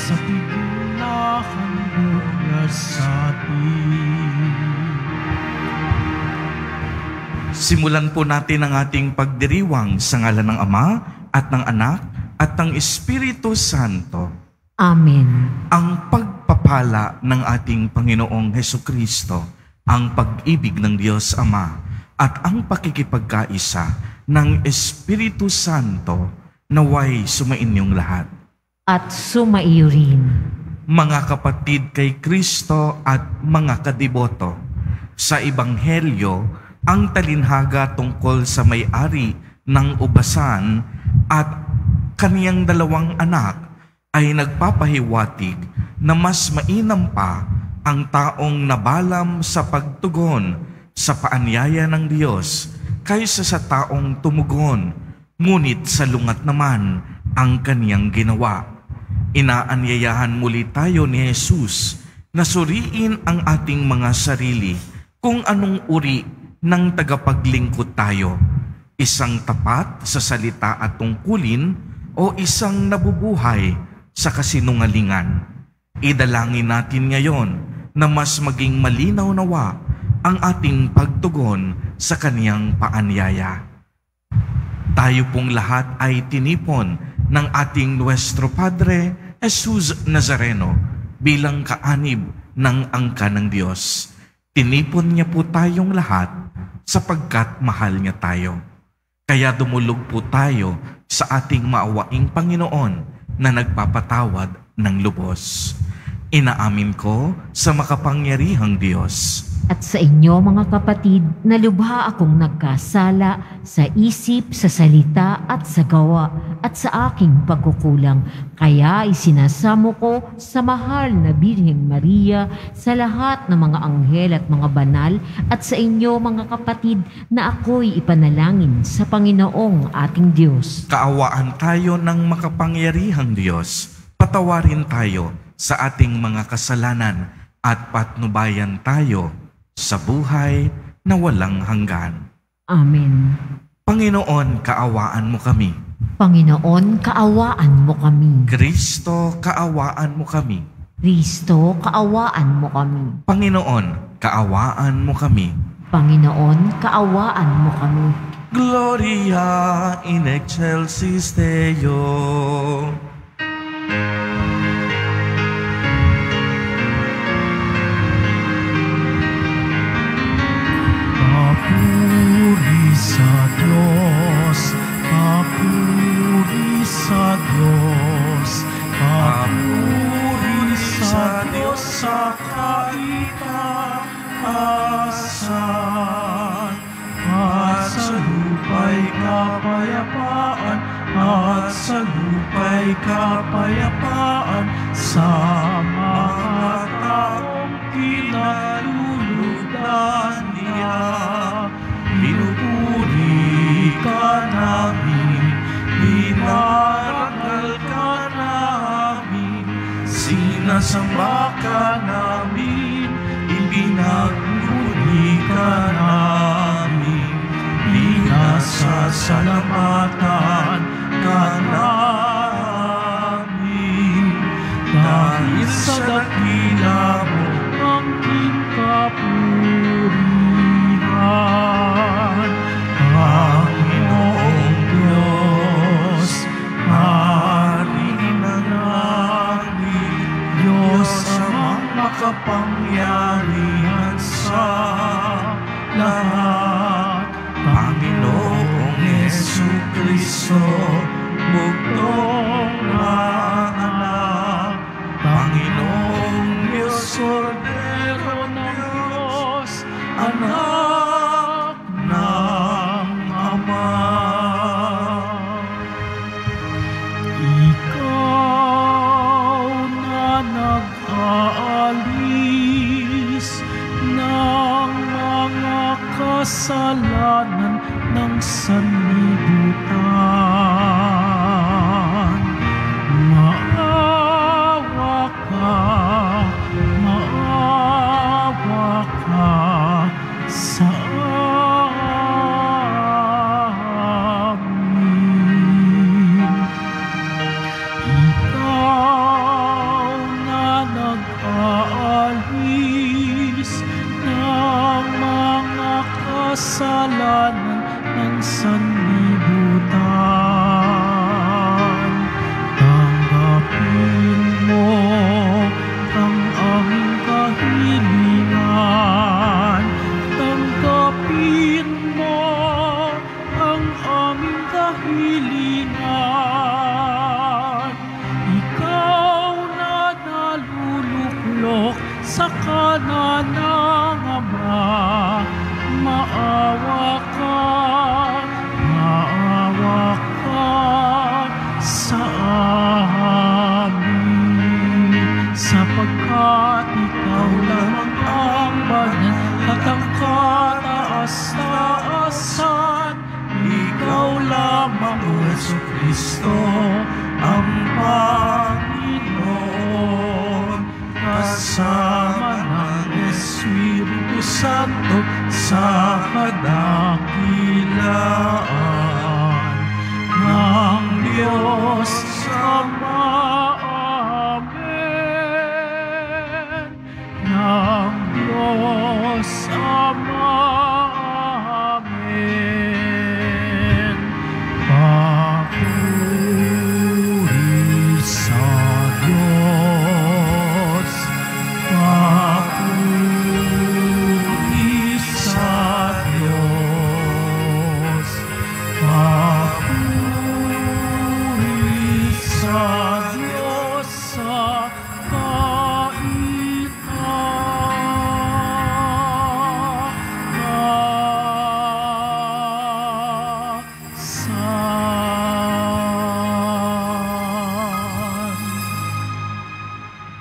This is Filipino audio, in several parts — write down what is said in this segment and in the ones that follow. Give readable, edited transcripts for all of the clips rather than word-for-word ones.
sa piging na handog sa atin. Simulan po natin ang ating pagdiriwang sa ngalan ng Ama at ng Anak at ng Espiritu Santo. Amen. Ang pagpapala ng ating Panginoong Hesukristo, ang pag-ibig ng Diyos Ama, at ang pakikipagkaisa ng Espiritu Santo naway sumainyong lahat. At sumaiyo rin. Mga kapatid kay Kristo at mga kadiboto, sa Ebanghelyo, ang talinhaga tungkol sa may-ari ng ubasan at kaniyang dalawang anak ay nagpapahiwatig na mas mainam pa ang taong nabalam sa pagtugon sa paanyaya ng Diyos kaysa sa taong tumugon, ngunit salungat naman ang kaniyang ginawa. Inaanyayahan muli tayo ni Jesus na suriin ang ating mga sarili kung anong uri ng tagapaglingkod tayo. Isang tapat sa salita at tungkulin o isang nabubuhay sa kasinungalingan. Idalangin natin ngayon na mas maging malinaw nawa ang ating pagtugon sa kaniyang paanyaya. Tayo pong lahat ay tinipon ng ating Nuestro Padre Jesus Nazareno bilang kaanib ng angka ng Diyos. Tinipon niya po tayong lahat sapagkat mahal niya tayo. Kaya dumulog po tayo sa ating maawaing Panginoon na nagpapatawad ng lubos. Inaamin ko sa makapangyarihang Diyos At sa inyo mga kapatid, na lubha akong nagkasala sa isip, sa salita at sa gawa at sa aking pagkukulang. Kaya isinasamo ko sa mahal na Birheng Maria, sa lahat ng mga anghel at mga banal, at sa inyo mga kapatid, na ako'y ipanalangin sa Panginoong ating Diyos. Kaawaan tayo ng makapangyarihang Diyos. Patawarin tayo sa ating mga kasalanan at patnubayan tayo sa buhay na walang hanggan. Amen. Panginoon, kaawaan mo kami. Panginoon, kaawaan mo kami. Kristo, kaawaan mo kami. Kristo, kaawaan mo kami. Panginoon, kaawaan mo kami. Panginoon, kaawaan mo kami. Gloria in excelsis Deo. Papuri sa Diyos, papuri sa Diyos, papuri sa Diyos sa kaitaasan. At sa lupa'y kapayapaan, at sa lupa'y kapayapaan, sa mga taong pinalulugdan niya. Pinupuri ka namin, pinarangal ka namin, sinasamba ka namin, ibinagmuli ka namin, pinasasalamatan ka namin. Dahil sa dakila mo ang kapurihan, Panginoong Diyos, Hari ng langit, Diyos amang makapangyarihan sa lahat, Panginoong Jesucristo, bugtong na anak, Panginoong Diyos, Kordero ng Diyos, anak ng Ama. Ikaw na nag-aalis ng mga kasalanan ng sanlibutan, sa kanan ng Ama. Maawa ka sa amin, sapagkat ikaw lamang ang banal at ang kataas-taasan. Ikaw lamang, O Jesucristo, ang Panginoon, kasama ng Espiritu Santo sa kadakilaan ng Diyos Ama. Amen. Ng Diyos Ama. Amen. Papuri sa Diyos. Papuri sa Diyos. Papuri sa Diyos sa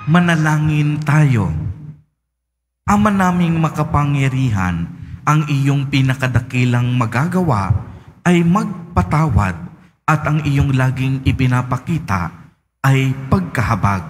Manalangin tayo. Ama naming makapangyarihan, ang iyong pinakadakilang magagawa ay magpatawad at ang iyong laging ipinapakita ay pagkahabag.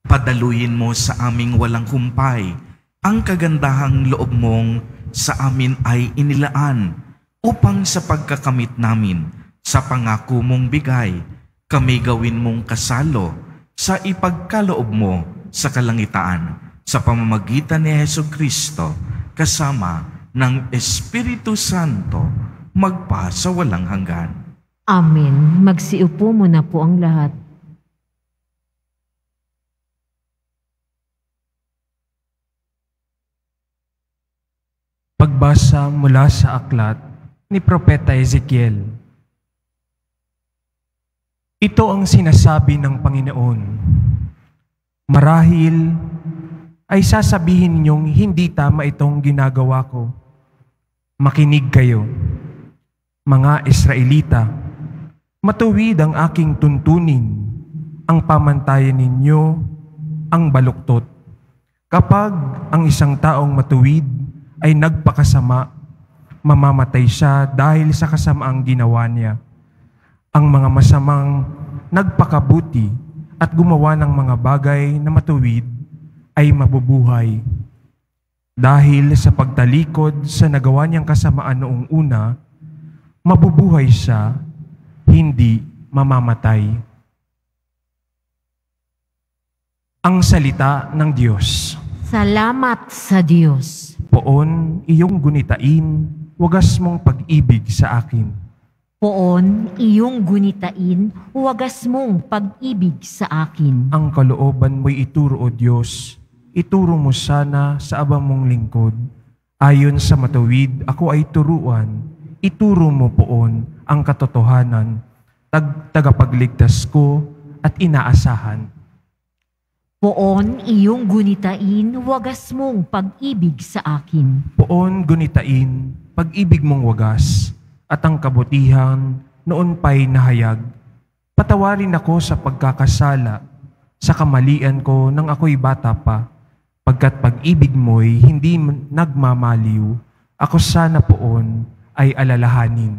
Padaluyin mo sa aming walang humpay ang kagandahang loob mong sa amin ay inilaan upang sa pagkakamit namin sa pangako mong bigay, kami gawin mong kasalo sa ipagkaloob mo sa kalangitaan sa pamamagitan ni Jesucristo kasama ng Espiritu Santo magpa sa walang hanggan. Amen. Magsiupo muna po ang lahat. Pagbasa mula sa aklat ni Propeta Ezekiel. Ito ang sinasabi ng Panginoon. Marahil ay sasabihin ninyong hindi tama itong ginagawa ko. Makinig kayo, mga Israelita. Matuwid ang aking tuntunin, ang pamantayan ninyo ang baluktot. Kapag ang isang taong matuwid ay nagpakasama, mamamatay siya dahil sa kasamaang ginawa niya. Ang mga masamang nagpakabuti at gumawa ng mga bagay na matuwid ay mabubuhay. Dahil sa pagtalikod sa nagawa niyang kasamaan noong una, mabubuhay siya, hindi mamamatay. Ang salita ng Diyos. Salamat sa Diyos. Poon iyong gunitain, wagas mong pag-ibig sa akin. Poon iyong gunitain, wagas mong pag-ibig sa akin. Ang kalooban mo'y ituro, O Diyos, ituro mo sana sa abang mong lingkod. Ayon sa matuwid, ako ay turuan. Ituro mo poon ang katotohanan, tagapagligtas ko at inaasahan. Poon iyong gunitain, wagas mong pag-ibig sa akin. Poon gunitain, pag-ibig mong wagas, at ang kabutihan noon pa'y nahayag. Patawarin ako sa pagkakasala, sa kamalian ko nang ako'y bata pa, pagkat pag-ibig mo'y hindi nagmamaliw, ako sana poon ay alalahanin.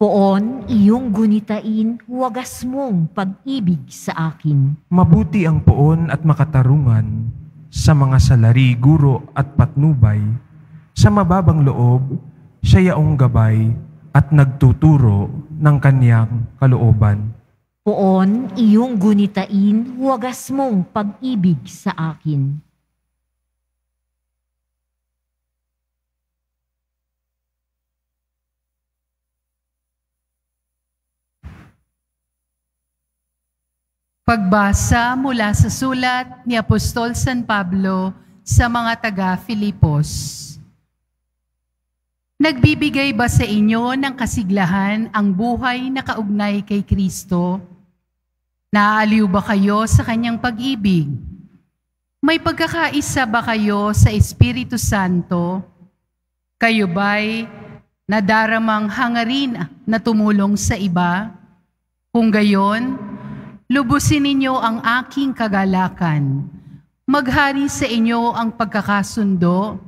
Poon iyong gunitain, wagas mong pag-ibig sa akin. Mabuti ang poon at makatarungan sa mga salari, guro at patnubay. Sa mababang loob, siya yaong gabay at nagtuturo ng kaniyang kalooban. Poon iyong gunitain, wagas mong pag-ibig sa akin. Pagbasa mula sa sulat ni Apostol San Pablo sa mga taga-Filipos. Nagbibigay ba sa inyo ng kasiglahan ang buhay na kaugnay kay Kristo? Naaaliw ba kayo sa kanyang pag-ibig? May pagkakaisa ba kayo sa Espiritu Santo? Kayo ba'y nadaramang hangarin na tumulong sa iba? Kung gayon, lubusin ninyo ang aking kagalakan. Maghari sa inyo ang pagkakasundo.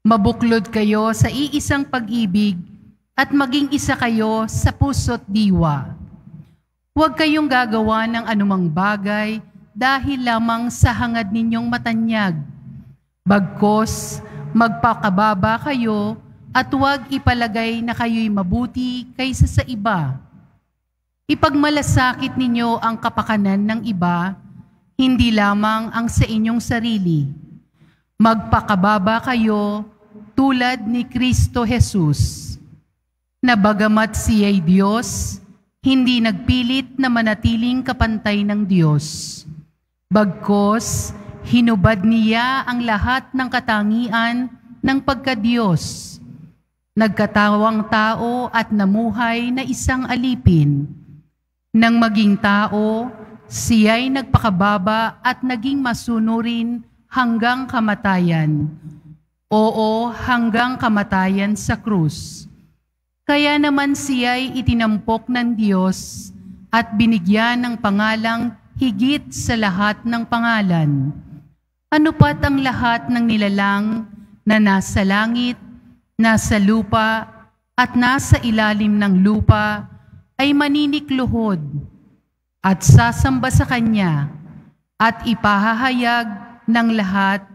Mabuklod kayo sa iisang pag-ibig at maging isa kayo sa puso't diwa. Huwag kayong gagawa ng anumang bagay dahil lamang sa hangad ninyong matanyag. Bagkos, magpakababa kayo at huwag ipalagay na kayo'y mabuti kaysa sa iba. Ipagmalasakit ninyo ang kapakanan ng iba, hindi lamang ang sa inyong sarili. Magpakababa kayo tulad ni Kristo Jesus, na bagamat siya'y Diyos, hindi nagpilit na manatiling kapantay ng Diyos. Bagkos, hinubad niya ang lahat ng katangian ng pagka-Diyos. Nagkatawang tao at namuhay na isang alipin. Nang maging tao, siya'y nagpakababa at naging masunurin hanggang kamatayan. Oo, hanggang kamatayan sa krus. Kaya naman siya'y itinampok ng Diyos at binigyan ng pangalang higit sa lahat ng pangalan. Ano pat ang lahat ng nilalang na nasa langit, nasa lupa, at nasa ilalim ng lupa ay maninikluhod at sasamba sa Kanya at ipahahayag ng lahat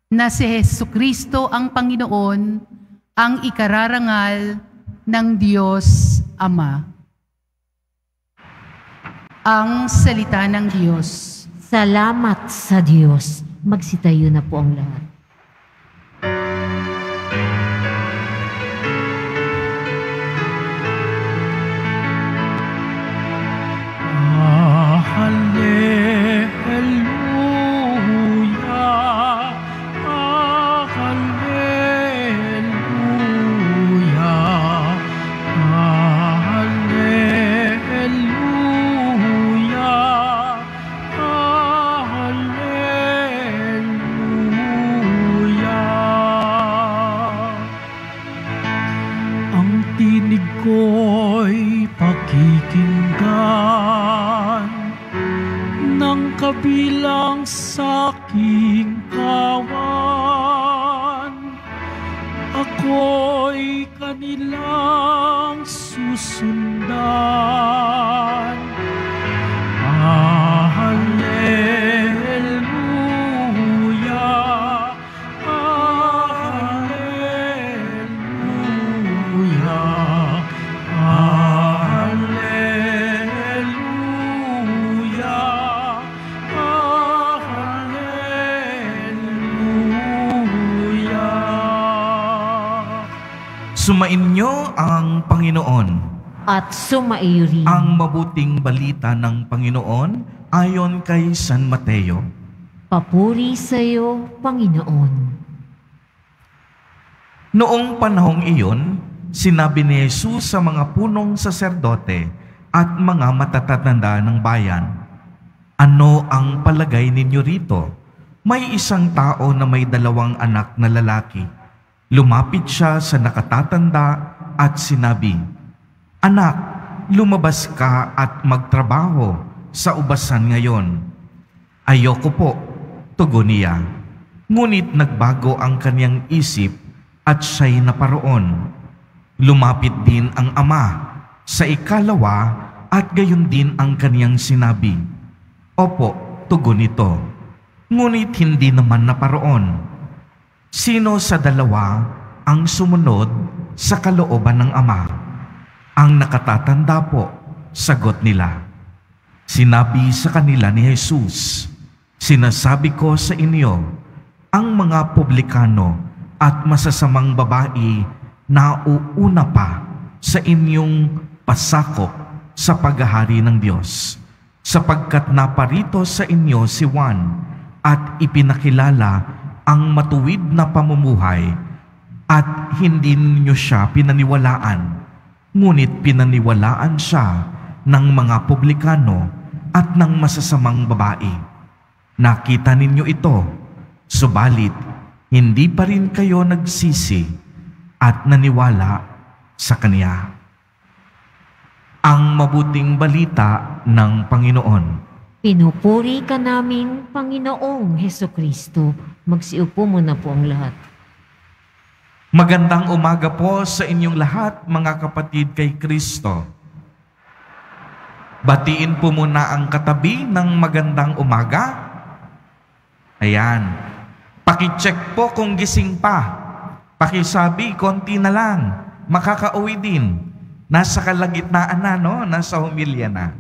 na si Jesucristo ang Panginoon, ang ikararangal ng Diyos Ama. Ang salita ng Diyos. Salamat sa Diyos. Magsitayo na po ang lahat. Kabilang sa aking kawan, ako'y kanilang susundan. Hallelujah, hallelujah, Sumainyo ang Panginoon. At sumaiyo rin Ang mabuting balita ng Panginoon ayon kay San Mateo. papuri sa iyo, Panginoon. Noong panahong iyon, sinabi ni Jesus sa mga punong saserdote at mga matatatanda ng bayan, "Ano ang palagay ninyo rito? May isang tao na may 2 anak na lalaki. Lumapit siya sa nakatatanda at sinabi, 'Anak, lumabas ka at magtrabaho sa ubasan ngayon.' 'Ayoko po,' tugon niya. Ngunit nagbago ang kaniyang isip at siya'y naparoon. Lumapit din ang ama sa ikalawa at gayon din ang kaniyang sinabi. 'Opo,' tugon nito. Ngunit hindi naman naparoon. Sino sa 2 ang sumunod sa kalooban ng ama? Ang nakatatanda po, sagot nila. Sinabi sa kanila ni Jesus, "Sinasabi ko sa inyo, ang mga publikano at masasamang babae na uuna pa sa inyong pasakop sa paghahari ng Diyos, sapagkat naparito sa inyo si Juan at ipinakilala ang matuwid na pamumuhay at hindi ninyo siya pinaniwalaan, ngunit pinaniwalaan siya ng mga publikano at ng masasamang babae. Nakita ninyo ito Subalit, hindi pa rin kayo nagsisi at naniwala sa Kanya. Ang mabuting balita ng Panginoon. Pinupuri ka namin, Panginoong Hesukristo. Magsiupo muna po ang lahat. Magandang umaga po sa inyong lahat, mga kapatid kay Kristo. Batiin po muna ang katabi ng magandang umaga. Ayan. Pakicheck po kung gising pa. Pakisabi, konti na lang. Makakauwi din. Nasa kalagitnaan na, no? Nasa humilya na.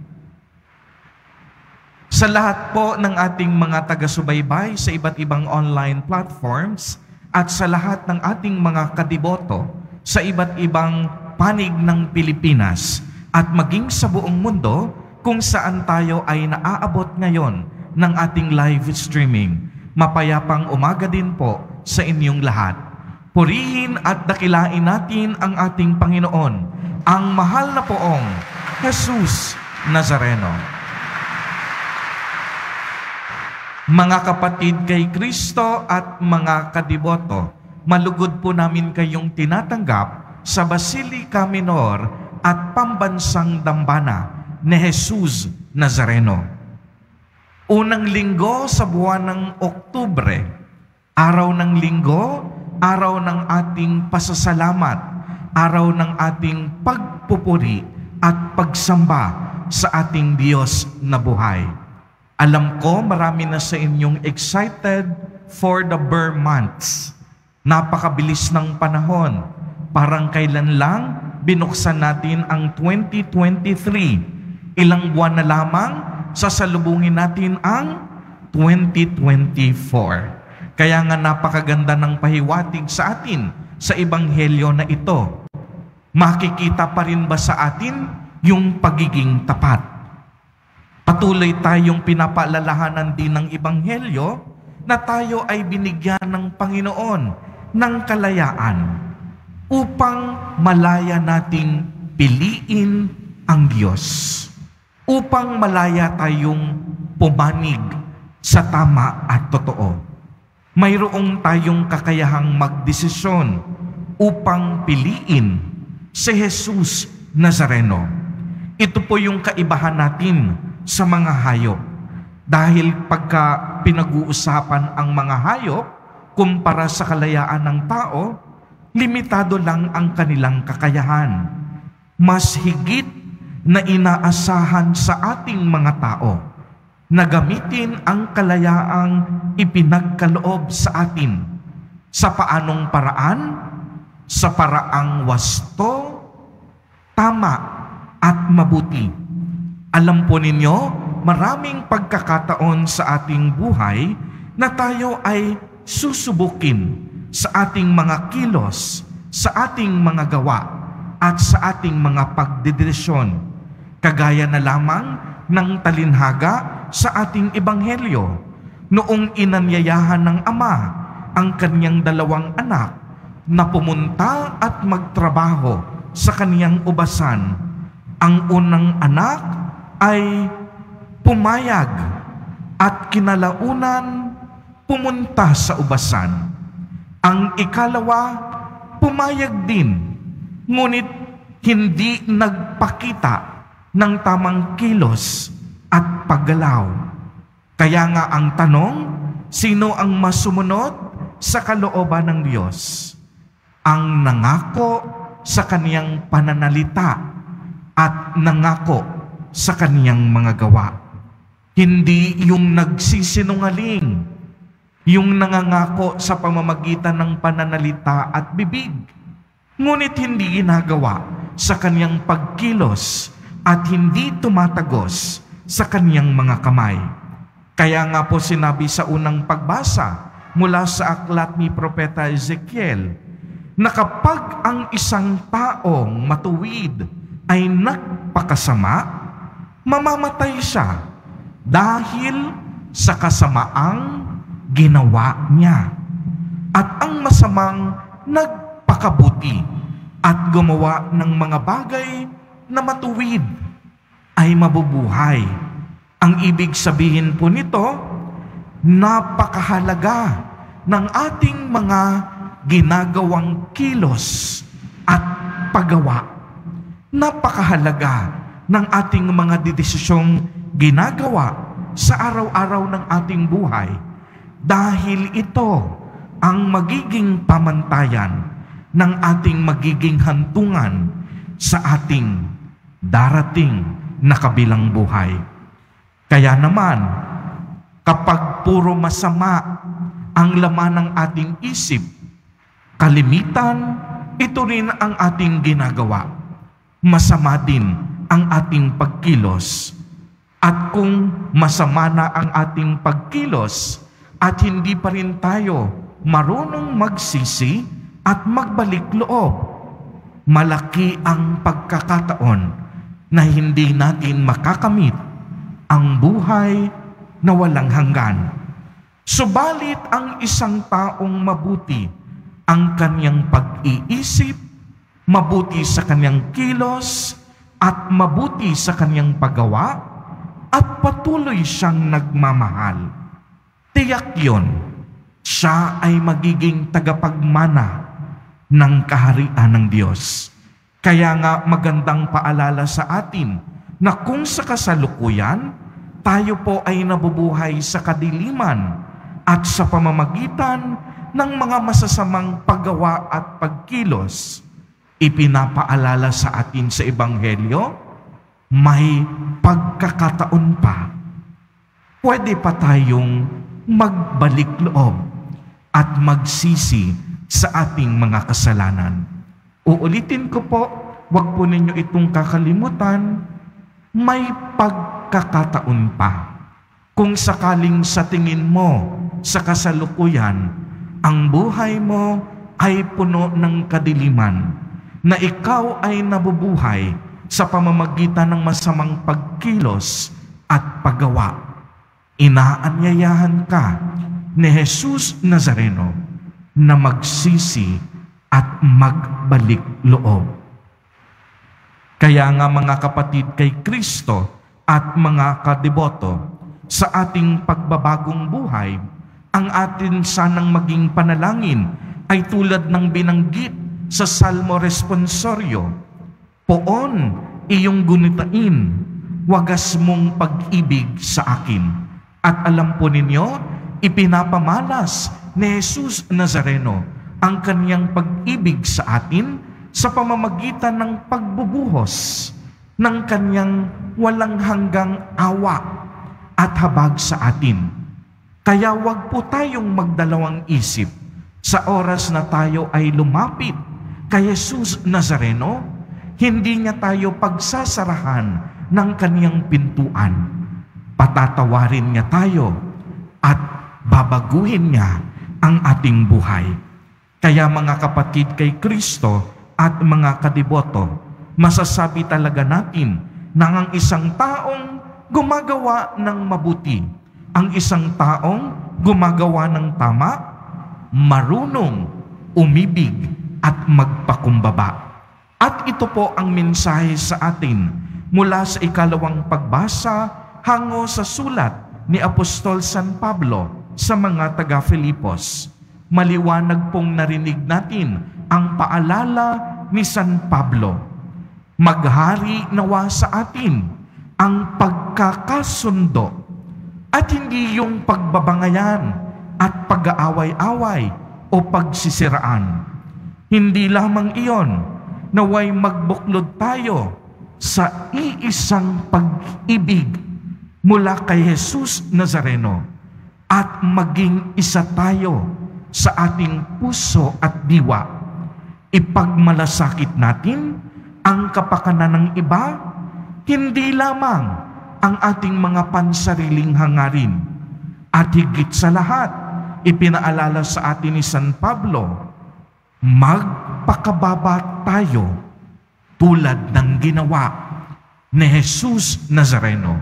Sa lahat po ng ating mga taga-subaybay sa iba't ibang online platforms at sa lahat ng ating mga kadiboto sa iba't ibang panig ng Pilipinas at maging sa buong mundo kung saan tayo ay naaabot ngayon ng ating live streaming. Mapayapang umaga din po sa inyong lahat. Purihin at dakilain natin ang ating Panginoon, ang mahal na poong Jesus Nazareno. Mga kapatid kay Kristo at mga kadiboto, malugod po namin kayong tinatanggap sa Basilica Minor at Pambansang Dambana ni Jesus Nazareno. Unang linggo sa buwan ng Oktubre, araw ng linggo, araw ng ating pasasalamat, araw ng ating pagpupuri at pagsamba sa ating Diyos na buhay. Alam ko marami na sa inyong excited for the Burr months. Napakabilis ng panahon. Parang kailan lang binuksan natin ang 2023. Ilang buwan na lamang sasalubungin natin ang 2024. Kaya nga napakaganda ng pahiwatig sa atin sa ebanghelyo na ito. Makikita pa rin ba sa atin yung pagiging tapat? Patuloy tayong pinapaalalahanan din ng ebanghelyo na tayo ay binigyan ng Panginoon ng kalayaan upang malaya nating piliin ang Diyos. Upang malaya tayong pumanig sa tama at totoo. Mayroong tayong kakayahang magdesisyon upang piliin si Jesus Nazareno. Ito po yung kaibahan natin sa mga hayop. Dahil pagka pinag-uusapan ang mga hayop, kumpara sa kalayaan ng tao, limitado lang ang kanilang kakayahan. Mas higit na inaasahan sa ating mga tao na gamitin ang kalayaang ipinagkaloob sa atin. Sa paanong paraan? Sa paraang wasto, tama at mabuti. Alam po ninyo, maraming pagkakataon sa ating buhay na tayo ay susubukin sa ating mga kilos, sa ating mga gawa, at sa ating mga pagdedesisyon. Kagaya na lamang ng talinhaga sa ating ebanghelyo, noong inanyayahan ng Ama ang kanyang dalawang anak na pumunta at magtrabaho sa kaniyang ubasan. Ang unang anak ay pumayag at kinalaunan pumunta sa ubasan. Ang ikalawa, pumayag din, ngunit hindi nagpakita ng tamang kilos at paggalaw. Kaya nga ang tanong, sino ang masumunod sa kalooban ng Diyos? Ang nangako sa kaniyang pananalita at nangako sa kaniyang mga gawa. Hindi yung nagsisinungaling, yung nangangako sa pamamagitan ng pananalita at bibig, ngunit hindi ginagawa sa kaniyang pagkilos at hindi tumatagos sa kaniyang mga kamay. Kaya nga po sinabi sa unang pagbasa mula sa aklat ni Propeta Ezekiel, na kapag ang isang taong matuwid ay nagpakasama, mamamatay siya dahil sa kasamaang ginawa niya. At ang masamang nagpakabuti at gumawa ng mga bagay na matuwid ay mabubuhay. Ang ibig sabihin po nito, napakahalaga ng ating mga ginagawang kilos at paggawa. Napakahalaga ng ating mga desisyong ginagawa sa araw-araw ng ating buhay dahil ito ang magiging pamantayan ng ating magiging hantungan sa ating darating na kabilang buhay. Kaya naman, kapag puro masama ang laman ng ating isip, kalimitan, ito rin ang ating ginagawa. Masama din ang ating pagkilos. At kung masama na ang ating pagkilos at hindi pa rin tayo marunong magsisi at magbalik loob, malaki ang pagkakataon na hindi natin makakamit ang buhay na walang hanggan. Subalit ang isang taong mabuti ang kanyang pag-iisip, mabuti sa kanyang kilos, at mabuti sa kanyang paggawa, at patuloy siyang nagmamahal. Tiyak yun, siya ay magiging tagapagmana ng kaharian ng Diyos. Kaya nga magandang paalala sa atin na kung sa kasalukuyan, tayo po ay nabubuhay sa kadiliman at sa pamamagitan ng mga masasamang paggawa at pagkilos, ipinapaalala sa atin sa Ebanghelyo, may pagkakataon pa. Pwede pa tayong magbalik loob at magsisi sa ating mga kasalanan. Uulitin ko po, wag po ninyo itong kakalimutan, may pagkakataon pa. Kung sakaling sa tingin mo sa kasalukuyan, ang buhay mo ay puno ng kadiliman, na ikaw ay nabubuhay sa pamamagitan ng masamang pagkilos at paggawa, inaanyayahan ka ni Jesus Nazareno na magsisi at magbalik loob. Kaya nga mga kapatid kay Kristo at mga kadeboto, sa ating pagbabagong buhay, ang atin sanang maging panalangin ay tulad ng binanggit sa Salmo Responsorio, "Poon iyong gunitain, wagas mong pag-ibig sa akin." At alam po ninyo, ipinapamalas ni Jesus Nazareno ang kaniyang pag-ibig sa atin sa pamamagitan ng pagbubuhos ng kaniyang walang hanggang awa at habag sa atin. Kaya wag po tayong magdalawang isip sa oras na tayo ay lumapit kay Jesus Nazareno, hindi niya tayo pagsasarahan ng kaniyang pintuan. Patatawarin niya tayo at babaguhin niya ang ating buhay. Kaya mga kapatid kay Kristo at mga kadeboto, masasabi talaga natin na ang isang taong gumagawa ng mabuti, ang isang taong gumagawa ng tama, marunong umibig at magpakumbaba. At ito po ang mensahe sa atin mula sa ikalawang pagbasa hango sa sulat ni Apostol San Pablo sa mga taga-Filipos. Maliwanag pong narinig natin ang paalala ni San Pablo. Maghari nawa sa atin ang pagkakasundo at hindi yung pagbabangayan at pag-aaway-away o pagsisiraan. Hindi lamang iyon, naway magbuklod tayo sa iisang pag-ibig mula kay Jesus Nazareno at maging isa tayo sa ating puso at diwa. Ipagmalasakit natin ang kapakanan ng iba, hindi lamang ang ating mga pansariling hangarin. At higit sa lahat, ipinaalala sa atin ni San Pablo, magpakababa tayo tulad ng ginawa ni Jesus Nazareno,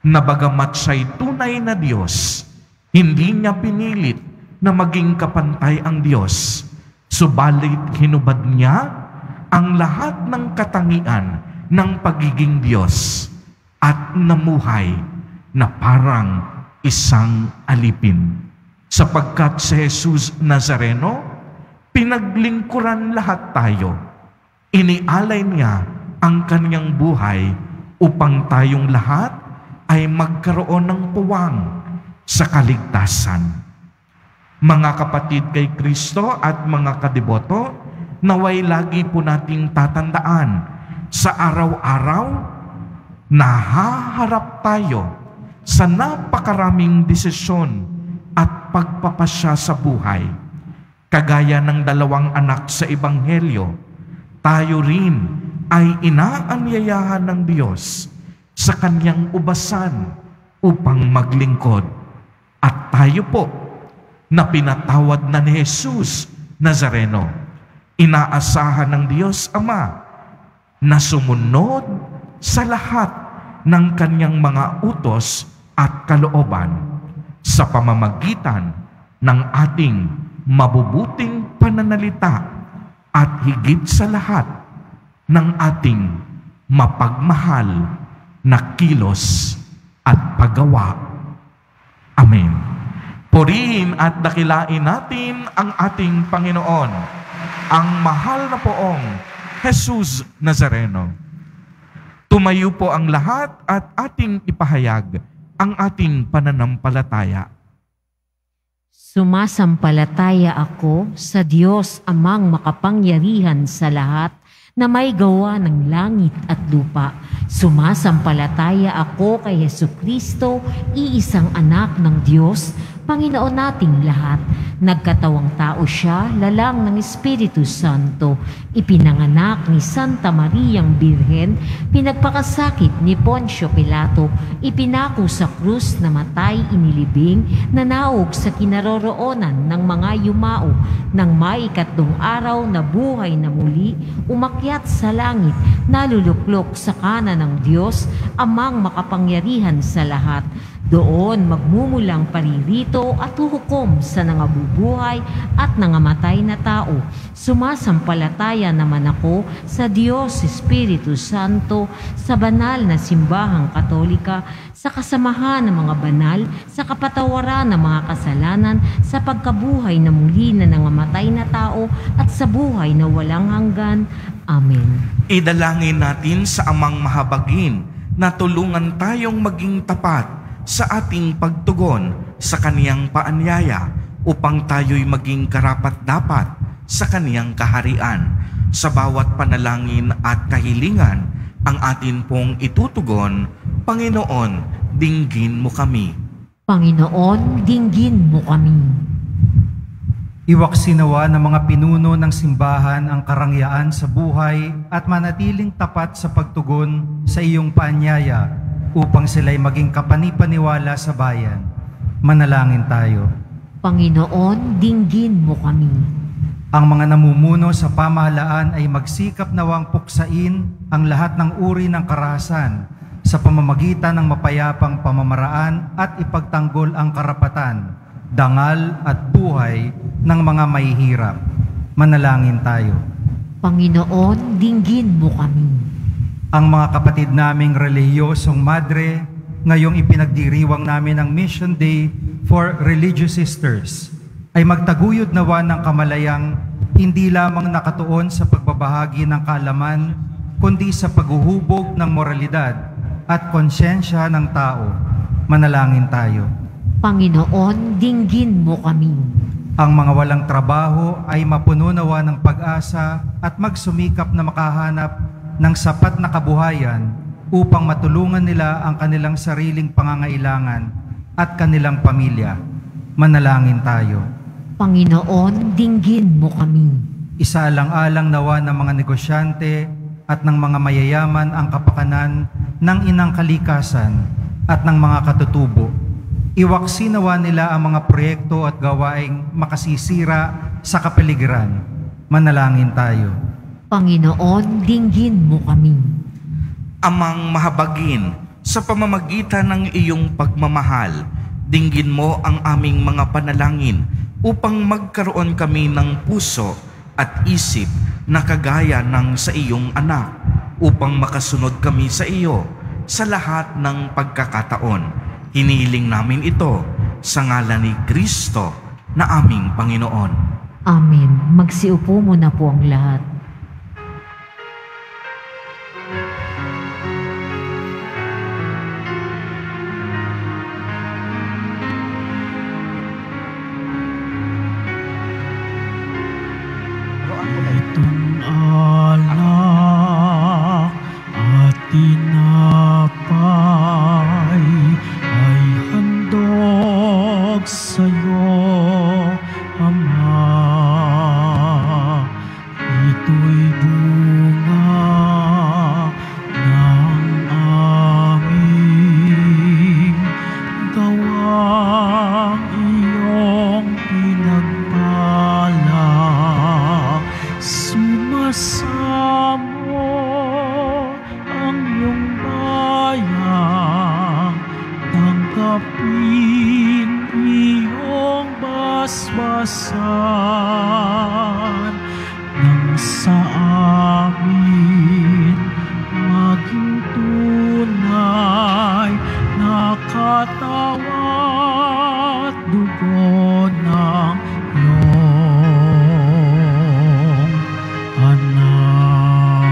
na bagamat siya'y tunay na Diyos, hindi niya pinilit na maging kapantay ang Diyos, subalit hinubad niya ang lahat ng katangian ng pagiging Diyos at namuhay na parang isang alipin. Sapagkat si Jesus Nazareno, pinaglingkuran lahat tayo. Inialay niya ang kanyang buhay upang tayong lahat ay magkaroon ng puwang sa kaligtasan. Mga kapatid kay Kristo at mga kadiboto, naway lagi po nating tatandaan sa araw-araw na haharap tayo sa napakaraming desisyon at pagpapasya sa buhay. Kagaya ng dalawang anak sa Ebanghelyo, tayo rin ay inaanyayahan ng Diyos sa kanyang ubasan upang maglingkod. At tayo po na pinatawad na ni Jesus Nazareno, inaasahan ng Diyos Ama na sumunod sa lahat ng kanyang mga utos at kalooban sa pamamagitan ng ating mabubuting pananalita at higit sa lahat ng ating mapagmahal na kilos at paggawa. Amen. Purihin at dakilain natin ang ating Panginoon, ang mahal na poong Jesus Nazareno. Tumayo po ang lahat at ating ipahayag ang ating pananampalataya. Sumasampalataya ako sa Diyos Amang makapangyarihan sa lahat na may gawa ng langit at lupa. Sumasampalataya ako kay Hesukristo, iisang anak ng Diyos, Panginoon nating lahat. Nagkatawang tao siya, lalang ng Espiritu Santo. Ipinanganak ni Santa Mariang Birhen, pinagpakasakit ni Poncio Pilato, ipinako sa krus na matay inilibing, nanaog sa kinaroroonan ng mga yumao, nang maikatlong araw na buhay na muli, umakyat sa langit, naluluklok sa kanan ng Diyos, Amang makapangyarihan sa lahat. Doon magmumulang paririto at huhukom sa nangabubuhay at nangamatay na tao. Sumasampalataya naman ako sa Diyos Espiritu Santo, sa banal na simbahang katolika, sa kasamahan ng mga banal, sa kapatawaran ng mga kasalanan, sa pagkabuhay na muli na nangamatay na tao, at sa buhay na walang hanggan. Amen. Idalangin natin sa Amang Mahabagin na tulungan tayong maging tapat sa ating pagtugon sa kaniyang paanyaya upang tayo'y maging karapat-dapat sa kaniyang kaharian. Sa bawat panalangin at kahilingan ang atin pong itutugon, Panginoon, dinggin mo kami. Panginoon, dinggin mo kami. Iwaksinawa ng mga pinuno ng simbahan ang karangyaan sa buhay at manatiling tapat sa pagtugon sa iyong paanyaya upang sila'y maging kapanipaniwala sa bayan. Manalangin tayo. Panginoon, dinggin mo kami. Ang mga namumuno sa pamahalaan ay magsikap nawang puksain ang lahat ng uri ng karahasan sa pamamagitan ng mapayapang pamamaraan at ipagtanggol ang karapatan, dangal at buhay ng mga mahihirap. Manalangin tayo. Panginoon, dinggin mo kami. Ang mga kapatid naming relihiyosong madre, ngayong ipinagdiriwang namin ang Mission Day for Religious Sisters, ay magtaguyod nawa ng kamalayang hindi lamang nakatuon sa pagbabahagi ng kaalaman, kundi sa paghuhubog ng moralidad at konsyensya ng tao. Manalangin tayo. Panginoon, dinggin mo kami. Ang mga walang trabaho ay mapuno nawa ng pag-asa at magsumikap na makahanap ng sapat na kabuhayan upang matulungan nila ang kanilang sariling pangangailangan at kanilang pamilya. Manalangin tayo. Panginoon, dinggin mo kami. Isaalang-alang nawa ng mga negosyante at ng mga mayayaman ang kapakanan ng inang kalikasan at ng mga katutubo. Iwaksi nawa nila ang mga proyekto at gawaing makasisira sa kapaligiran. Manalangin tayo. Panginoon, dinggin mo kami. Amang Mahabagin, sa pamamagitan ng iyong pagmamahal, dinggin mo ang aming mga panalangin upang magkaroon kami ng puso at isip na kagaya ng sa iyong anak, upang makasunod kami sa iyo sa lahat ng pagkakataon. Hinihiling namin ito sa ngalan ni Kristo na aming Panginoon. Amen. Magsiupo muna po ang lahat. Itong alak at tinapay ay handog sa'yo, Ama. Ito'y bunga ng aming gawang iyong pinagpala. Sumasamo ang iyong bayang, tanggapin iyong basbasan, nang sa amin maging tunay na katawan at dugo ng iyong anak.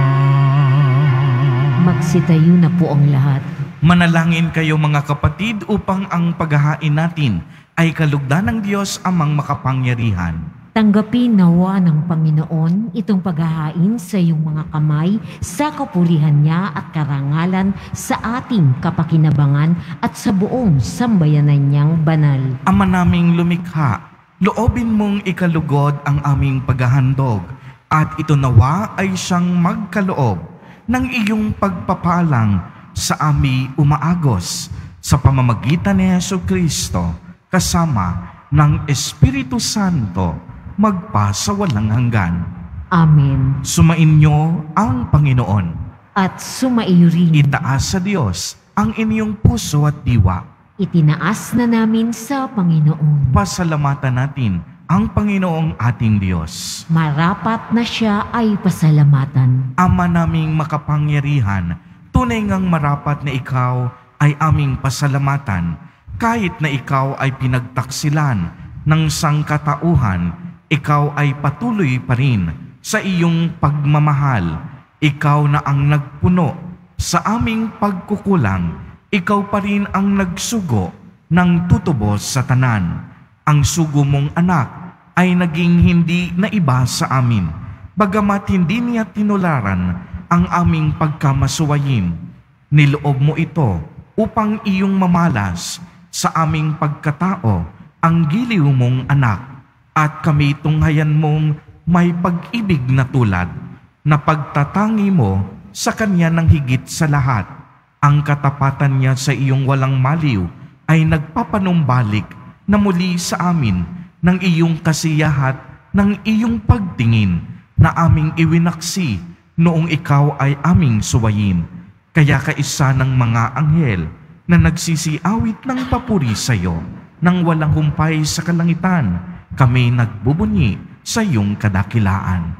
Magsitayo na po ang lahat. Manalangin kayo mga kapatid upang ang paghahain natin ay kalugdan ng Diyos amang makapangyarihan. Tanggapin nawa ng Panginoon itong paghahain sa iyong mga kamay sa kapulihan niya at karangalan sa ating kapakinabangan at sa buong sambayanan niyang banal. Ama naming lumikha, loobin mong ikalugod ang aming paghahandog at ito nawa ay siyang magkaloob ng iyong pagpapalang sa aming umaagos sa pamamagitan ni Jesucristo kasama ng Espiritu Santo magpa sa walang hanggan. Amen. Sumainyo ang Panginoon. At sumaiyo rin. Itaas sa Diyos ang inyong puso at diwa. Itinaas na namin sa Panginoon. Pasalamatan natin ang Panginoong ating Diyos. Marapat na siya ay pasalamatan. Ama naming makapangyarihan, tunay ngang marapat na ikaw ay aming pasalamatan, kahit na ikaw ay pinagtaksilan ng sangkatauhan, ikaw ay patuloy pa rin sa iyong pagmamahal. Ikaw na ang nagpuno sa aming pagkukulang, ikaw pa rin ang nagsugo ng tutubos sa tanan. Ang sugo mong anak ay naging hindi na iba sa amin, bagamat hindi niya tinularan ang aming pagkamasuwayin. Niloob mo ito upang iyong mamalas sa aming pagkatao ang giliw mong anak, at kami tunghayan mong may pag-ibig na tulad na pagtatangi mo sa kanya ng higit sa lahat. Ang katapatan niya sa iyong walang maliw ay nagpapanumbalik na muli sa amin ng iyong kasiyahat ng iyong pagtingin na aming iwinaksi noong ikaw ay aming suwayin. Kaya kaisa ng mga anghel na nagsisiawit ng papuri sa iyo nang walang humpay sa kalangitan, kami nagbubunyi sa iyong kadakilaan.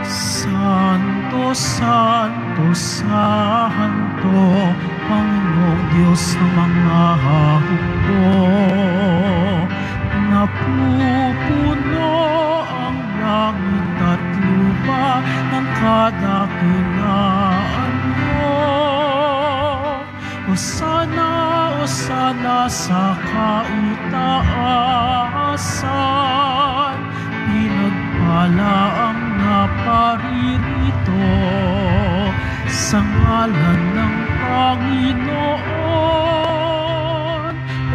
Santo, Santo, Santo, Panginoong Diyos ng mga hukbo, napupuno ang langit at lupa ng kadakilaan mo. Hosana, Hosana sa kaitaasan, pinagpala ang naparirito sa ngalan ng Panginoon.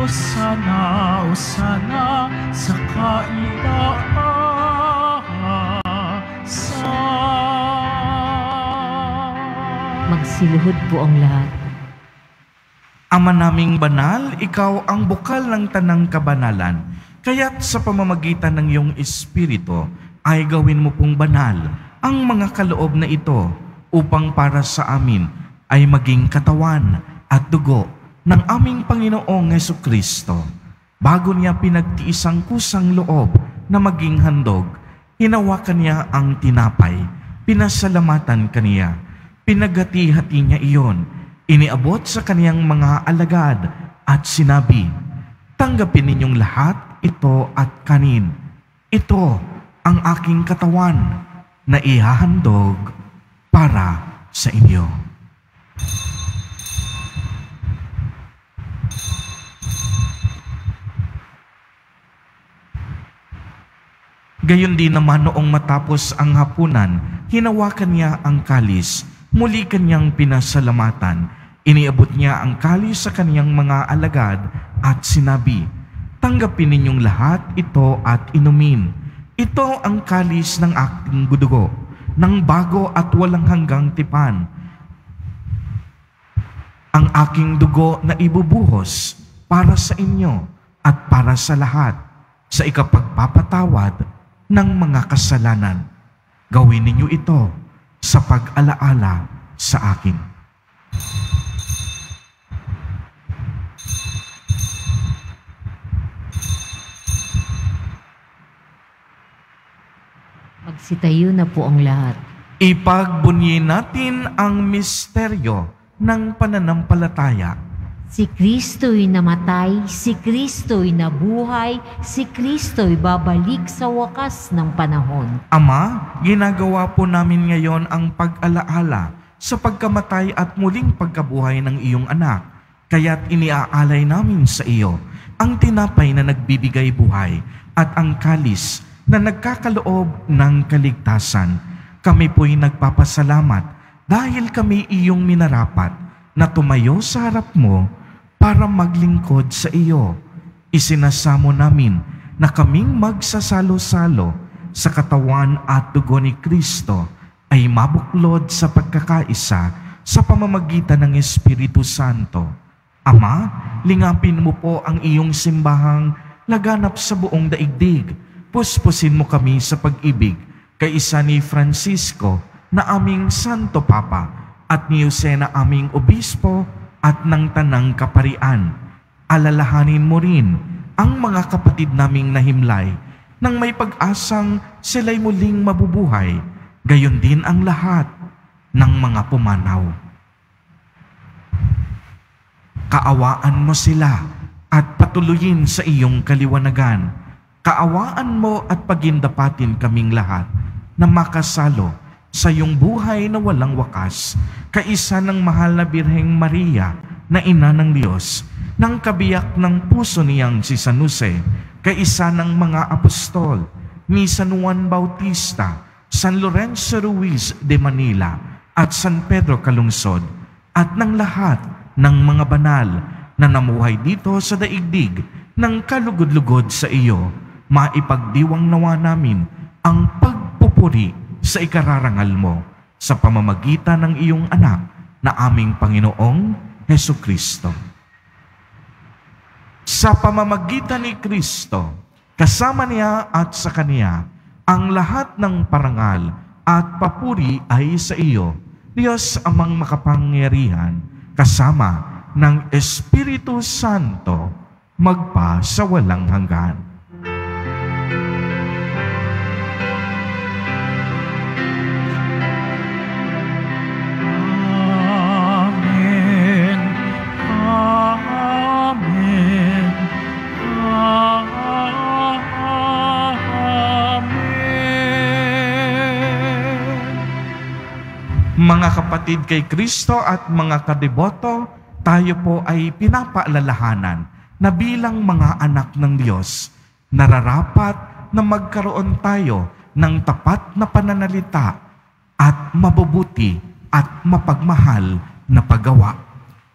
Hosana, Hosana sa kaitaasan. Magsiluhod po ang lahat. Ama naming banal, ikaw ang bukal ng tanang kabanalan. Kaya't sa pamamagitan ng iyong Espiritu ay gawin mo pong banal ang mga kaloob na ito upang para sa amin ay maging katawan at dugo ng aming Panginoong Jesucristo. Bago niya pinagtiis ang kusang loob na maging handog, hinawakan niya ang tinapay, pinasalamatan kaniya, pinagati-hati niya iyon, iniabot sa kaniyang mga alagad at sinabi, "Tanggapin ninyong lahat ito at kanin. Ito ang aking katawan na ihahandog para sa inyo." Gayon din naman noong matapos ang hapunan, hinawakan niya ang kalis, muli kanyang pinasalamatan, iniabot niya ang kalis sa kaniyang mga alagad at sinabi, "Tanggapin ninyong lahat ito at inumin. Ito ang kalis ng aking dugo, ng bago at walang hanggang tipan. Ang aking dugo na ibubuhos para sa inyo at para sa lahat, sa ikapagpapatawad ng mga kasalanan. Gawin ninyo ito sa pag-alaala sa akin." Magsitayo na po ang lahat. Ipagbunyi natin ang misteryo ng pananampalataya. Si Kristo'y namatay, si Kristo'y nabuhay, si Kristo'y babalik sa wakas ng panahon. Ama, ginagawa po namin ngayon ang pag-alaala sa pagkamatay at muling pagkabuhay ng iyong anak. Kaya't iniaalay namin sa iyo ang tinapay na nagbibigay buhay at ang kalis na nagkakaloob ng kaligtasan. Kami po'y nagpapasalamat dahil kami iyong minarapat na tumayo sa harap mo para maglingkod sa iyo. Isinasamo namin na kaming magsasalo-salo sa katawan at dugo ni Kristo ay mabuklod sa pagkakaisa sa pamamagitan ng Espiritu Santo. Ama, lingapin mo po ang iyong simbahang laganap sa buong daigdig. Puspusin mo kami sa pag-ibig kay isa ni Francisco na aming Santo Papa at ni Jose na aming Obispo at ng Tanang Kaparian. Alalahanin mo rin ang mga kapatid naming nahimlay nang may pag-asang sila'y muling mabubuhay, gayon din ang lahat ng mga pumanaw. Kaawaan mo sila at patuloyin sa iyong kaliwanagan. Kaawaan mo at pagindapatin kaming lahat na makasalo sa iyong buhay na walang wakas, kaisa ng mahal na Birheng Maria na ina ng Diyos, ng kabiyak ng puso niyang si San Jose, kaisa ng mga apostol, ni San Juan Bautista, San Lorenzo Ruiz de Manila, at San Pedro Calungsod, at ng lahat ng mga banal na namuhay dito sa daigdig ng kalugod-lugod sa iyo, maipagdiwang nawa namin ang pagpupuri sa ikararangal mo sa pamamagitan ng iyong anak na aming Panginoong Hesukristo. Sa pamamagitan ni Kristo, kasama niya at sa Kaniya, ang lahat ng parangal at papuri ay sa iyo, Diyos amang makapangyarihan, kasama ng Espiritu Santo, magpa sa walang hanggan. Mga kapatid kay Kristo at mga kadeboto, tayo po ay pinapaalalahanan na bilang mga anak ng Diyos, nararapat na magkaroon tayo ng tapat na pananalita at mabubuti at mapagmahal na paggawa.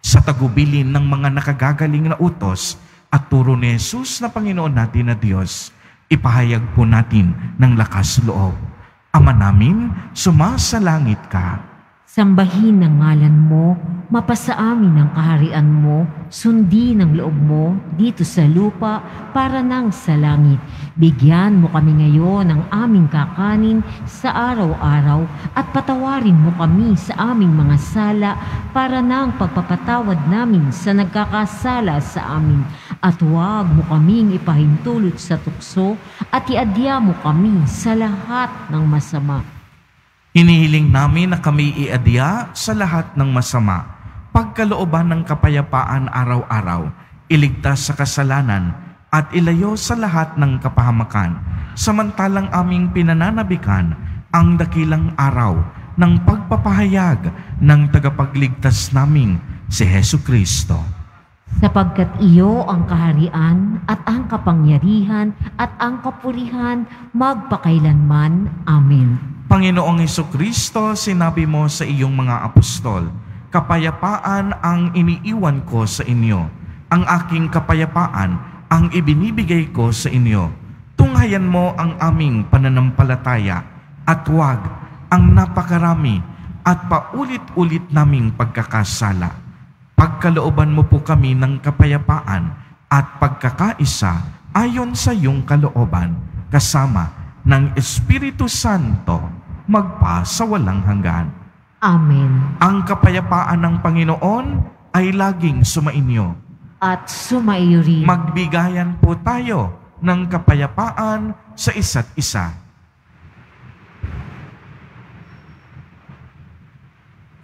Sa tagubilin ng mga nakagagaling na utos at turo ni Jesus na Panginoon natin na Diyos, ipahayag po natin ng lakas loob. Ama namin, sumasalangit ka. Sambahin ang ngalan mo, mapasa amin ang kaharian mo, sundin ang loob mo dito sa lupa para nang sa langit. Bigyan mo kami ngayon ng aming kakanin sa araw-araw at patawarin mo kami sa aming mga sala para nang pagpapatawad namin sa nagkakasala sa amin. At huwag mo kaming ipahintulot sa tukso at iadya mo kami sa lahat ng masama. Hinihiling namin na kami iadya sa lahat ng masama, pagkalooban ng kapayapaan araw-araw, iligtas sa kasalanan, at ilayo sa lahat ng kapahamakan, samantalang aming pinananabikan ang dakilang araw ng pagpapahayag ng tagapagligtas naming si Hesu Kristo. Sapagkat iyo ang kaharian at ang kapangyarihan at ang kapurihan magpakailanman. Amen. Panginoong Hesukristo, sinabi mo sa iyong mga apostol, kapayapaan ang iniiwan ko sa inyo. Ang aking kapayapaan ang ibinibigay ko sa inyo. Tunghayan mo ang aming pananampalataya at huwag ang napakarami at paulit-ulit naming pagkakasala. Pagkalooban mo po kami ng kapayapaan at pagkakaisa ayon sa iyong kalooban, kasama ng Espiritu Santo, magpa sa walang hanggan. Amen. Ang kapayapaan ng Panginoon ay laging sumainyo. At sumaiyo rin. Magbigayan po tayo ng kapayapaan sa isa't isa.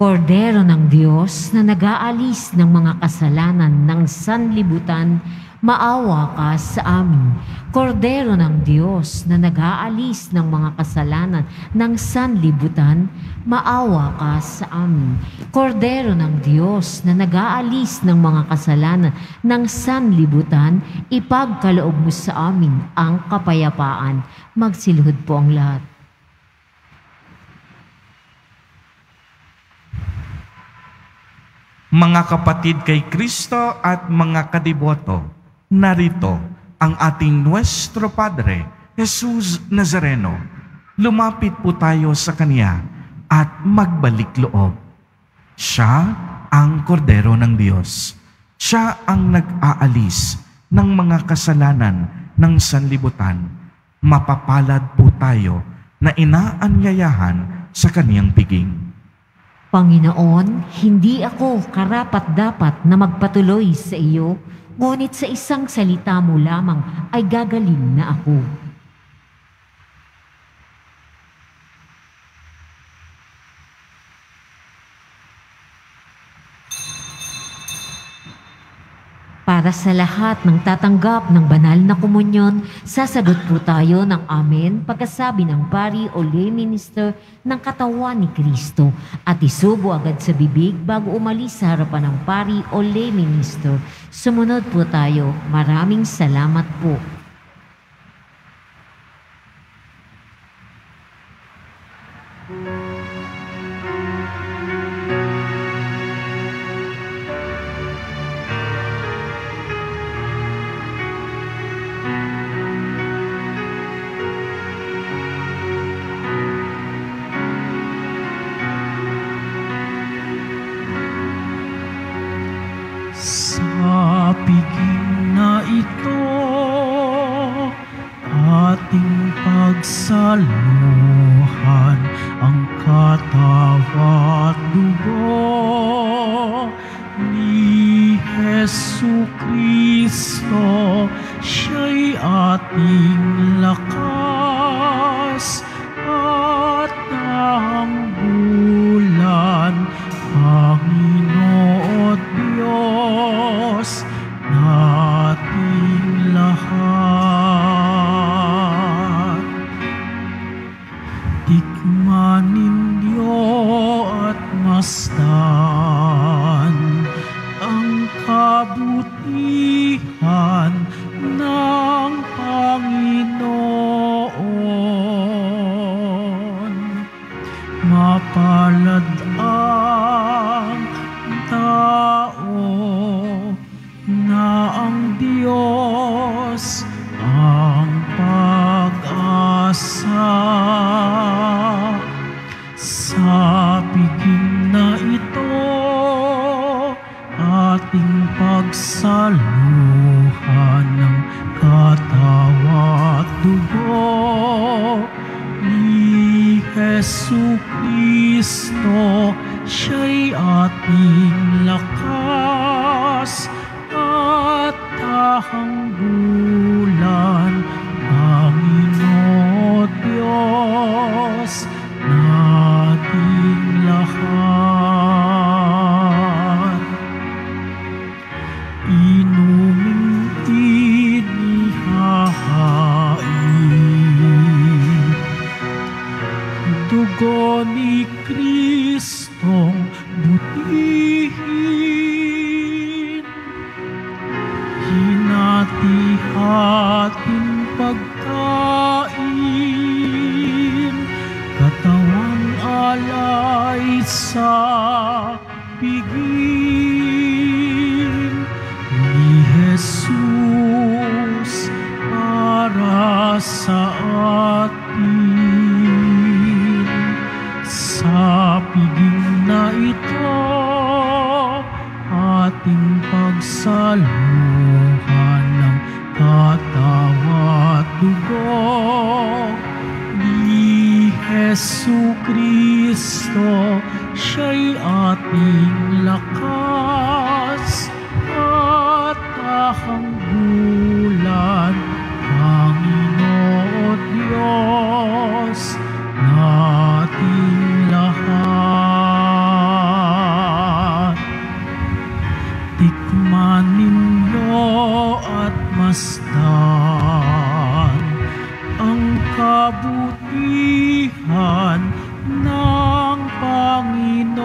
Kordero ng Diyos na nag-aalis ng mga kasalanan ng sanlibutan, maawa ka sa amin. Kordero ng Diyos na nag-aalis ng mga kasalanan ng sanlibutan, maawa ka sa amin. Kordero ng Diyos na nag-aalis ng mga kasalanan ng sanlibutan, ipagkaloob mo sa amin ang kapayapaan. Magsilhod po ang lahat. Mga kapatid kay Kristo at mga kadiboto, narito ang ating Nuestro Padre, Jesus Nazareno. Lumapit po tayo sa Kanya at magbalik loob. Siya ang Kordero ng Diyos. Siya ang nag-aalis ng mga kasalanan ng sanlibutan. Mapapalad po tayo na inaanyayahan sa Kaniyang piging. Panginoon, hindi ako karapat-dapat na magpatuloy sa iyo, ngunit sa isang salita mo lamang ay gagaling na ako. Para sa lahat ng tatanggap ng banal na komunyon, sasagot po tayo ng Amen pagkasabi ng pari o lay minister ng katawan ni Kristo at isubo agad sa bibig bago umalis sa harapan ng pari o lay minister. Sumunod po tayo. Maraming salamat po. Sa piging na ito, ating pagsaluhan ang katawan at dugo ni Hesu Kristo. Siya'y ating lakas at tanggulan, Panginoon Diyos nating lahat. Tikman ninyo at masdan ang kabutihan ng Panginoon. Mapalad ang tao na ang Diyos ang pag-asa. Sa piging pagsaluhan ng katawan at dugo ni Jesu Kristo, siya'y ating lakas at kahanggulan, Panginoon Diyos nating lahat. Inuming inihahain dugo ni Kristong butihin, hinati-hating pagkain, katawang alay sa piging ni Jesus para sa atin. Sa piging na ito, ating pagsaluhan ng katawan at dugo ni Jesu Kristo, siya'y ating lakas at kahanggulan, Panginoon Diyos nating lahat. Tikman ninyo at masdan ang kabutihan ng Panginoon.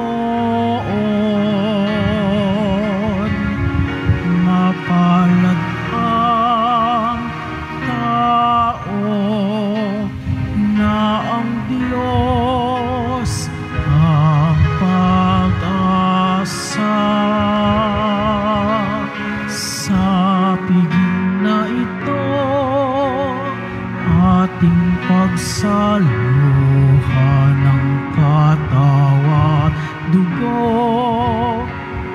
Mapalad ang tao na ang Diyos ang pag-asa. Sa piging na ito, ating pagsaluhan ng katawan at dugo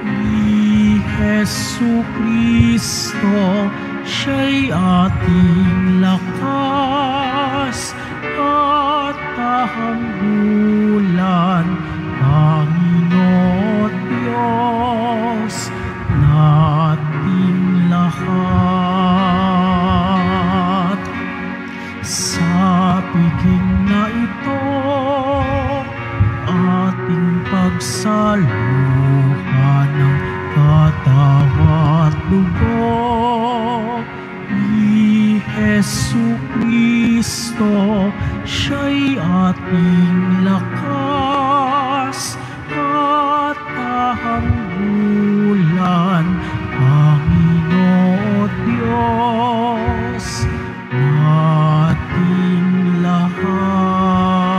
ni Jesu Kristo, siya'y ating lakas at kahanggulan, Panginoon Diyos nating lahat. Sa piging na ito, ating pagsaluhan ng katawan at dugo ni Jesu Kristo, siya'y ating lakas at kahanggulan, Panginoon Diyos nating lahat.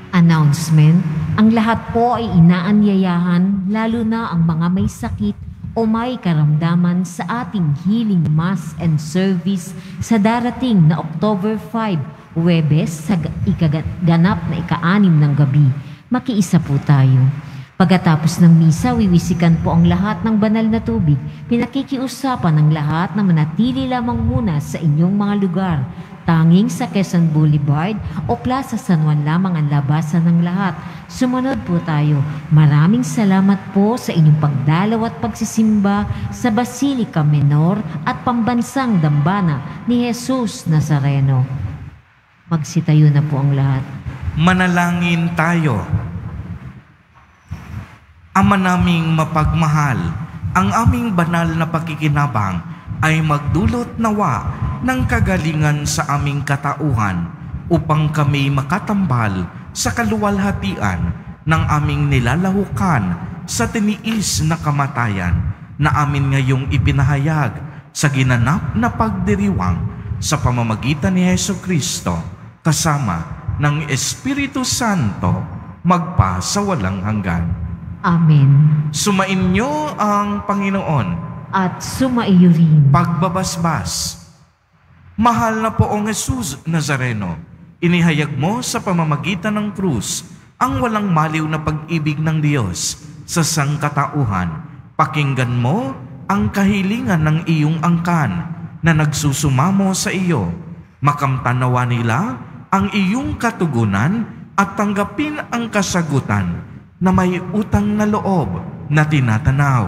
Announcement: ang lahat po ay inaanyayahan, lalo na ang mga may sakit o may karamdaman, sa ating healing mass and service sa darating na October 5, Huwebes, sa ikaganap na ika-6 ng gabi. Makiisa po tayo. Pagkatapos ng misa, wiwisikan po ang lahat ng banal na tubig. Pinakikiusapan ng lahat na manatili lamang muna sa inyong mga lugar. Tanging sa Quezon Boulevard o Plaza San Juan lamang ang labasan ng lahat. Sumunod po tayo. Maraming salamat po sa inyong pagdalaw at pagsisimba sa Basilica Menor at Pambansang Dambana ni Jesus Nazareno. Magsitayo na po ang lahat. Manalangin tayo. Ama naming mapagmahal, ang aming banal na pakikinabang ay magdulot nawa ng kagalingan sa aming katauhan upang kami makatambal sa kaluwalhatian ng aming nilalahukan sa tiniis na kamatayan na amin ngayong ipinahayag sa ginanap na pagdiriwang sa pamamagitan ni Hesus Kristo kasama ng Espiritu Santo magpa sa walang hanggan. Amen. Sumainyo ang Panginoon At sumaiyo rin. pagbabasbas. Mahal na poong Jesus Nazareno, Inihayag mo sa pamamagitan ng krus ang walang maliw na pag-ibig ng Diyos sa sangkatauhan. Pakinggan mo ang kahilingan ng iyong angkan na nagsusumamo sa iyo. Makamtanawa nila ang iyong katugunan at tanggapin ang kasagutan na may utang na loob na tinatanaw.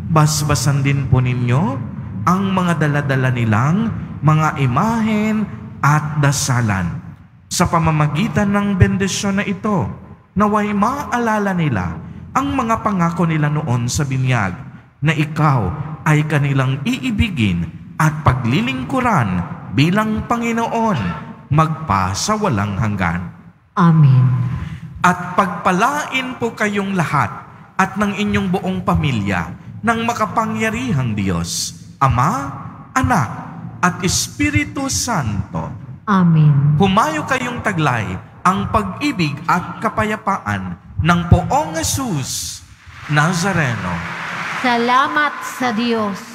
Basbasan din po ninyo ang mga daladala nilang mga imahen at dasalan. Sa pamamagitan ng bendisyon na ito, naway maalala nila ang mga pangako nila noon sa binyag na ikaw ay kanilang iibigin at paglilingkuran bilang Panginoon magpa sa walang hanggan. Amen. At pagpalain po kayong lahat at ng inyong buong pamilya ng makapangyarihang Diyos, Ama, Anak, at Espiritu Santo. Amen. Humayo kayong taglay ang pag-ibig at kapayapaan ng Poong Jesus Nazareno. Salamat sa Diyos.